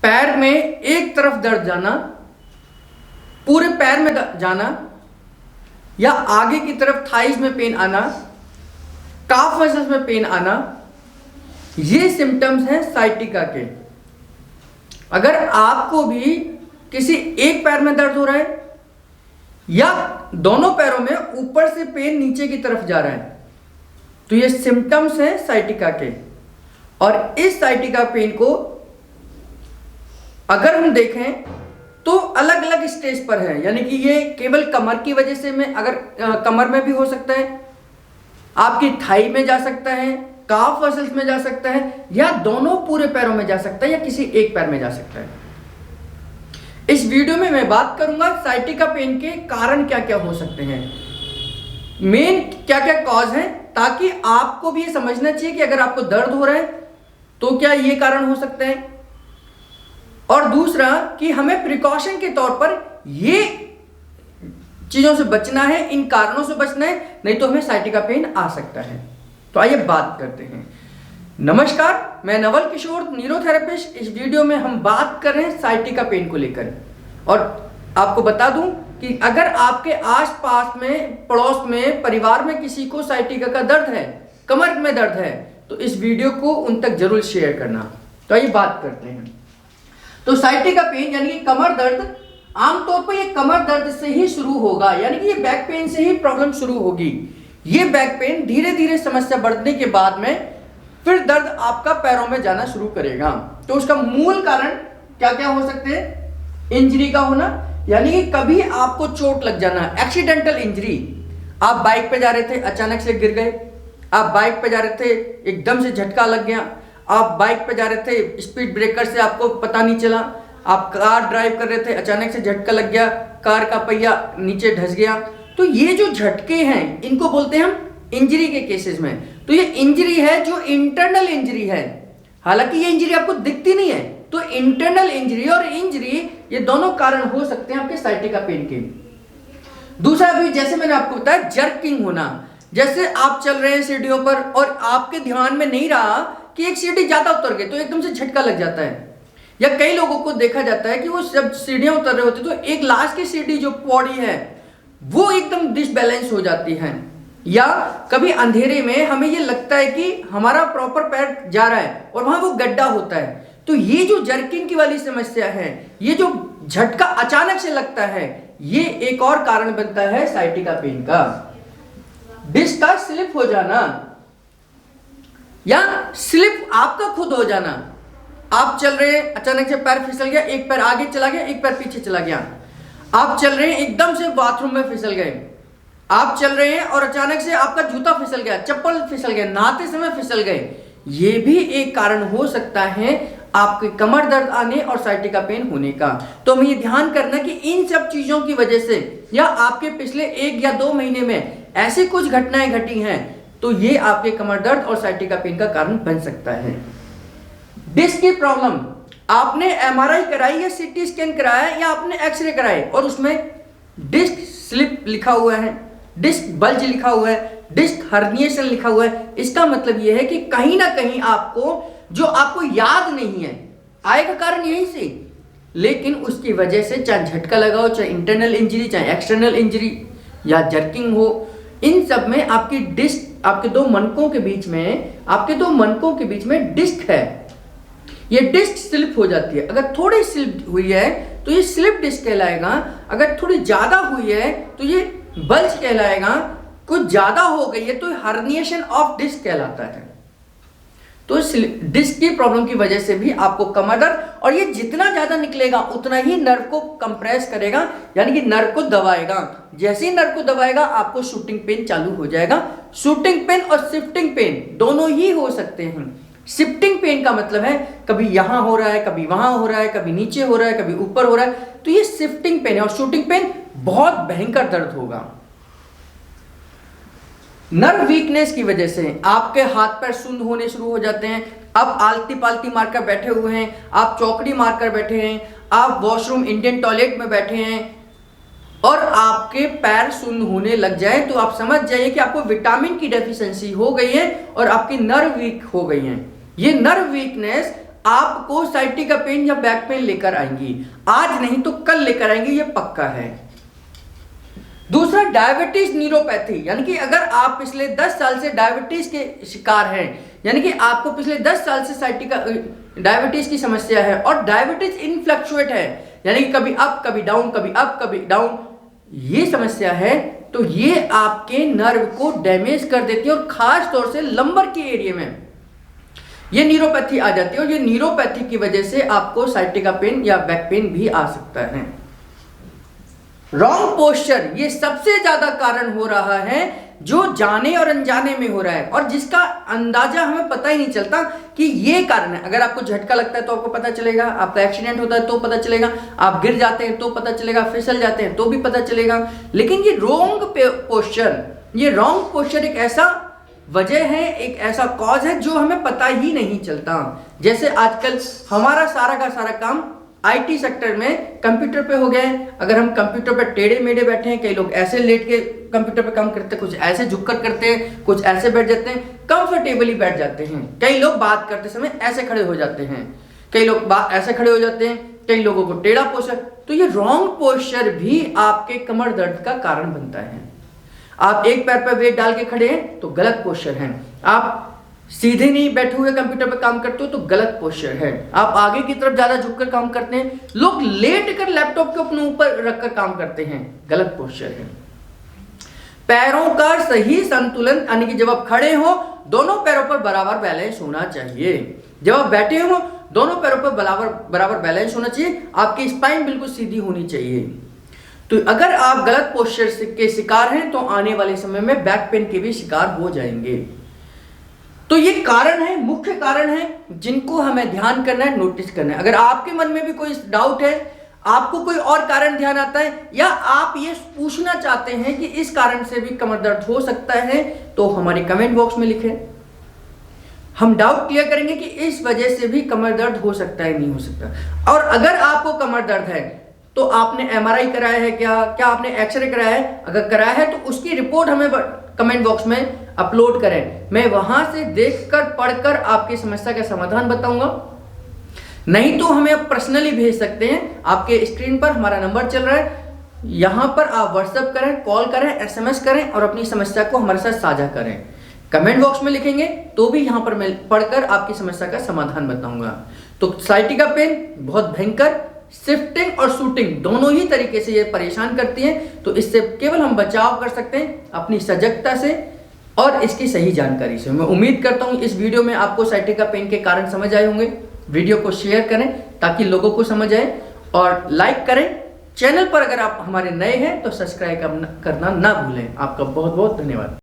पैर में एक तरफ दर्द जाना, पूरे पैर में जाना, या आगे की तरफ थाइज में पेन आना, काफ मसल्स में पेन आना, ये सिम्टम्स हैं साइटिका के। अगर आपको भी किसी एक पैर में दर्द हो रहा है या दोनों पैरों में ऊपर से पेन नीचे की तरफ जा रहा है, तो ये सिम्टम्स हैं साइटिका के। और इस साइटिका पेन को अगर हम देखें तो अलग अलग स्टेज पर है, यानी कि ये केवल कमर की वजह से में, अगर कमर में भी हो सकता है, आपकी थाई में जा सकता है, काफ मसल्स में जा सकता है, या दोनों पूरे पैरों में जा सकता है, या किसी एक पैर में जा सकता है। इस वीडियो में मैं बात करूंगा साइटिका पेन के कारण क्या क्या हो सकते हैं, मेन क्या क्या कॉज है, ताकि आपको भी ये समझना चाहिए कि अगर आपको दर्द हो रहा है तो क्या ये कारण हो सकते हैं, और दूसरा कि हमें प्रिकॉशन के तौर पर ये चीजों से बचना है, इन कारणों से बचना है, नहीं तो हमें साइटिका पेन आ सकता है। तो आइए बात करते हैं। नमस्कार, मैं नवल किशोर, न्यूरोथेरेपिस्ट। इस वीडियो में हम बात कर रहे हैं साइटिका पेन को लेकर, और आपको बता दूं कि अगर आपके आसपास में, पड़ोस में, परिवार में किसी को साइटिका का दर्द है, कमर में दर्द है, तो इस वीडियो को उन तक जरूर शेयर करना। तो आइए बात करते हैं। तो साइटिका पेन यानी कि कमर दर्द, आमतौर पर ये कमर दर्द से ही शुरू होगा, यानी कि ये बैक पेन से ही प्रॉब्लम शुरू होगी। ये बैक पेन धीरे धीरे समस्या बढ़ने के बाद में फिर दर्द आपका पैरों में जाना शुरू करेगा। तो उसका मूल कारण क्या क्या हो सकते हैं? इंजरी का होना, यानी कि कभी आपको चोट लग जाना, एक्सीडेंटल इंजरी। आप बाइक पे जा रहे थे, अचानक से गिर गए, आप बाइक पे जा रहे थे, एकदम से झटका लग गया, आप बाइक पे जा रहे थे, स्पीड ब्रेकर से आपको पता नहीं चला, आप कार ड्राइव कर रहे थे, अचानक से झटका लग गया, कार का पहिया नीचे धंस गया। तो ये जो झटके हैं, इनको बोलते हैं हम इंजरी के केसेस में। तो ये इंजरी है जो इंटरनल इंजरी है, हालांकि ये इंजरी आपको दिखती नहीं है। तो इंटरनल इंजरी और इंजरी, ये दोनों कारण हो सकते हैं आपके साइटिका पेन के। दूसरा भी, जैसे मैंने आपको बताया, जर्किंग होना। जैसे आप चल रहे हैं सीढ़ियों पर और आपके ध्यान में नहीं रहा कि एक सीढ़ी ज्यादा उतर गई, तो एकदम से झटका लग जाता है। या कई लोगों को देखा जाता है कि वो जब सीढ़ियां उतर रहे होते तो एक लास्ट की सीढ़ी जो पौड़ी है वो एकदम डिसबैलेंस हो जाती है, या कभी अंधेरे में हमें ये लगता है कि हमारा प्रॉपर पैर जा रहा है और वहां वो गड्ढा होता है। तो ये जो जर्किंग की वाली समस्या है, ये जो झटका अचानक से लगता है, ये एक और कारण बनता है साइटिका पेन का। डिस्क का स्लिप हो जाना, या स्लिप आपका खुद हो जाना। आप चल रहे हैं, अचानक से पैर फिसल गया, एक पैर आगे चला गया, एक पैर पीछे चला गया। आप चल रहे हैं, एकदम से बाथरूम में फिसल गए। आप चल रहे हैं और अचानक से आपका जूता फिसल गया, चप्पल फिसल गया, नहाते समय फिसल गए। ये भी एक कारण हो सकता है आपके कमर दर्द आने और साइटिका पेन होने का। तो हमें ये ध्यान करना कि इन सब चीजों की वजह से, या आपके पिछले 1 या 2 महीने में ऐसी कुछ घटनाएं घटी हैं, तो ये आपके कमर दर्द और साइटिका पेन का कारण बन सकता है। डिस्क की प्रॉब्लम, आपने एमआरआई कराई या सीटी स्कैन कराया या आपने एक्सरे कराए और उसमें डिस्क स्लिप लिखा हुआ है, डिस्क बल्ज लिखा हुआ है, डिस्क हर्निएशन लिखा हुआ है, इसका मतलब यह है कि कहीं ना कहीं आपको, जो आपको याद नहीं है, आय का कारण यहीं से, लेकिन उसकी वजह से चाहे झटका लगा हो, चाहे इंटरनल इंजरी, चाहे एक्सटर्नल इंजरी, या जर्किंग हो, इन सब में आपकी डिस्क, आपके दो मनकों के बीच में डिस्क है, ये डिस्क स्लिप हो जाती है। अगर थोड़ी स्लिप हुई है तो ये स्लिप डिस्क कहलाएगा, अगर थोड़ी ज्यादा हुई है तो ये बल्ज कहलाएगा, कुछ ज्यादा हो गई है तो हर्निएशन ऑफ डिस्क कहलाता है। तो डिस्क की प्रॉब्लम की वजह से भी आपको कमर दर्द, और ये जितना ज्यादा निकलेगा उतना ही नर्व को कंप्रेस करेगा, यानी कि नर्व को दबाएगा। जैसे ही नर्व को दबाएगा आपको शूटिंग पेन चालू हो जाएगा। शूटिंग पेन और शिफ्टिंग पेन दोनों ही हो सकते हैं। शिफ्टिंग पेन का मतलब है कभी यहां हो रहा है, कभी वहां हो रहा है, कभी नीचे हो रहा है, कभी ऊपर हो रहा है, तो ये शिफ्टिंग पेन है। और शूटिंग पेन बहुत भयंकर दर्द होगा। नर्व वीकनेस की वजह से आपके हाथ पैर शून्य होने शुरू हो जाते हैं। आप आलती पालती मारकर बैठे हुए हैं, आप चौकड़ी मारकर बैठे हैं, आप वॉशरूम, इंडियन टॉयलेट में बैठे हैं और आपके पैर शून्य होने लग जाए, तो आप समझ जाइए कि आपको विटामिन की डेफिशिएंसी हो गई है और आपकी नर्व वीक हो गई है। ये नर्व वीकनेस आपको साइटिका पेन या बैक पेन लेकर आएंगी। आज नहीं तो कल लेकर आएंगी, ये पक्का है। दूसरा, डायबिटीज न्यूरोपैथी, यानी कि अगर आप पिछले 10 साल से डायबिटीज के शिकार हैं, यानी कि आपको पिछले 10 साल से साइटिका डायबिटीज की समस्या है और डायबिटीज इनफ्लक्चुएट है, यानी कि कभी अप कभी डाउन, कभी अप कभी डाउन, ये समस्या है, तो ये आपके नर्व को डैमेज कर देती है और खास तौर से लंबर के एरिया में ये न्यूरोपैथी आ जाती है और ये न्यूरोपैथी की वजह से आपको साइटिका पेन या बैक पेन भी आ सकता है। रॉन्ग पोस्चर, ये सबसे ज्यादा कारण हो रहा है जो जाने और अनजाने में हो रहा है और जिसका अंदाजा हमें पता ही नहीं चलता कि ये कारण है। अगर आपको झटका लगता है तो आपको पता चलेगा, आपका एक्सीडेंट होता है तो पता चलेगा, आप गिर जाते हैं तो पता चलेगा, फिसल जाते हैं तो भी पता चलेगा। लेकिन ये रॉन्ग पोस्चर, ये रॉन्ग पोस्चर एक ऐसा वजह है, एक ऐसा कॉज है जो हमें पता ही नहीं चलता। जैसे आजकल हमारा सारा का सारा काम आईटी सेक्टर में कंप्यूटर पे हो गया है। अगर हम कंप्यूटर पे टेढ़े मेढ़े बैठे हैं, कई लोग ऐसे लेट के कंप्यूटर पे काम करते हैं, कुछ ऐसे झुककर करते हैं, कुछ ऐसे बैठ जाते हैं, कंफर्टेबली बैठ जाते हैं। कई लोग बात करते समय ऐसे खड़े हो जाते हैं, कई लोग ऐसे खड़े हो जाते हैं, कई लोगों को टेढ़ा पोस्चर। तो ये रॉन्ग पोस्चर भी आपके कमर दर्द का कारण बनता है। आप एक पैर पर वेट डाल के खड़े हैं तो गलत पोस्चर है, आप सीधे नहीं बैठे हुए कंप्यूटर पे काम करते हो तो गलत पोस्चर है, आप आगे की तरफ ज्यादा झुककर काम करते हैं, लोग लेट कर लैपटॉप के अपने ऊपर रखकर काम करते हैं, गलत पोस्चर है। पैरों का सही संतुलन, यानी कि जब आप खड़े हो दोनों पैरों पर बराबर बैलेंस होना चाहिए, जब आप बैठे हो दोनों पैरों पर बराबर बैलेंस होना चाहिए, आपकी स्पाइन बिल्कुल सीधी होनी चाहिए। तो अगर आप गलत पोस्चर के शिकार हैं तो आने वाले समय में बैक पेन के भी शिकार हो जाएंगे। तो ये कारण है, मुख्य कारण है जिनको हमें ध्यान करना है, नोटिस करना है। अगर आपके मन में भी कोई डाउट है, आपको कोई और कारण ध्यान आता है या आप ये पूछना चाहते हैं कि इस कारण से भी कमर दर्द हो सकता है, तो हमारे कमेंट बॉक्स में लिखें। हम डाउट क्लियर करेंगे कि इस वजह से भी कमर दर्द हो सकता है, नहीं हो सकता। और अगर आपको कमर दर्द है तो आपने एमआरआई कराया है क्या आपने एक्सरे कराया है? अगर कराया है तो उसकी रिपोर्ट हमें कमेंट बॉक्स में अपलोड करें, मैं वहां से देखकर पढ़कर आपकी समस्या का समाधान बताऊंगा। नहीं तो हमें आप पर्सनली भेज सकते हैं, आपके स्क्रीन पर हमारा नंबर चल रहा है, यहां पर आप व्हाट्सएप करें, कॉल करें, एसएमएस करें और अपनी समस्या को हमारे साथ साझा करें। कमेंट बॉक्स में लिखेंगे तो भी यहां पर मैं पढ़कर आपकी समस्या का समाधान बताऊंगा। तो साइटिका पेन बहुत भयंकर, शिफ्टिंग और शूटिंग दोनों ही तरीके से ये परेशान करती है, तो इससे केवल हम बचाव कर सकते हैं अपनी सजगता से और इसकी सही जानकारी से। मैं उम्मीद करता हूं इस वीडियो में आपको साइटिका पेन के कारण समझ आए होंगे। वीडियो को शेयर करें ताकि लोगों को समझ आए और लाइक करें। चैनल पर अगर आप हमारे नए हैं तो सब्सक्राइब करना ना भूलें। आपका बहुत बहुत धन्यवाद।